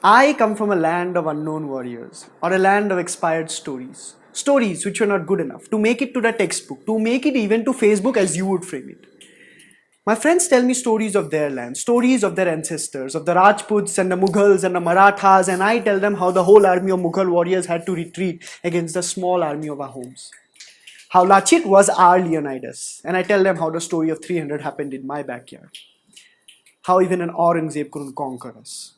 I come from a land of unknown warriors, or a land of expired stories. Stories which were not good enough to make it to the textbook, to make it even to Facebook as you would frame it. My friends tell me stories of their land, stories of their ancestors, of the Rajputs and the Mughals and the Marathas, and I tell them how the whole army of Mughal warriors had to retreat against the small army of our homes. How Lachit was our Leonidas, and I tell them how the story of 300 happened in my backyard. How even an Aurangzeb couldn't conquer us.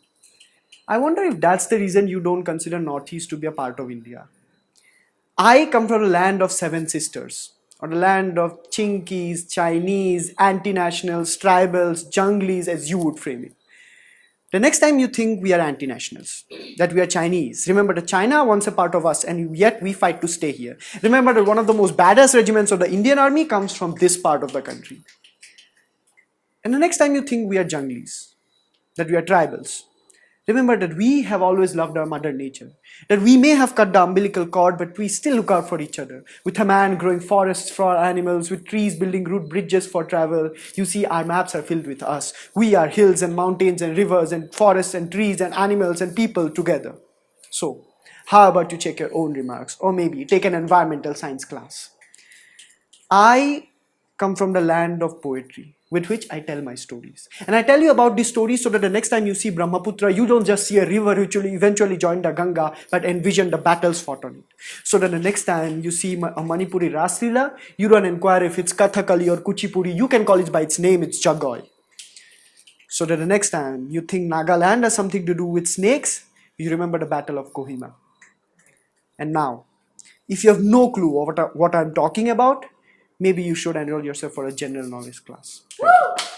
I wonder if that's the reason you don't consider Northeast to be a part of India. I come from a land of seven sisters, or a land of Chinkies, Chinese, anti-nationals, tribals, junglis, as you would frame it. The next time you think we are anti-nationals, that we are Chinese, remember that China wants a part of us and yet we fight to stay here. Remember that one of the most badass regiments of the Indian army comes from this part of the country. And the next time you think we are junglis, that we are tribals, remember that we have always loved our mother nature. That we may have cut the umbilical cord, but we still look out for each other. With a man growing forests for animals, with trees building root bridges for travel, you see our maps are filled with us. We are hills and mountains and rivers and forests and trees and animals and people together. So, how about you check your own remarks, or maybe take an environmental science class? I come from the land of poetry with which I tell my stories. And I tell you about these stories so that the next time you see Brahmaputra, you don't just see a river which will eventually join the Ganga, but envision the battles fought on it. So that the next time you see a Manipuri Raslila, you don't inquire if it's Kathakali or Kuchipudi, you can call it by its name, it's Jagoi. So that the next time you think Nagaland has something to do with snakes, you remember the Battle of Kohima. And now, if you have no clue what I'm talking about, maybe you should enroll yourself for a general knowledge class. Thank you.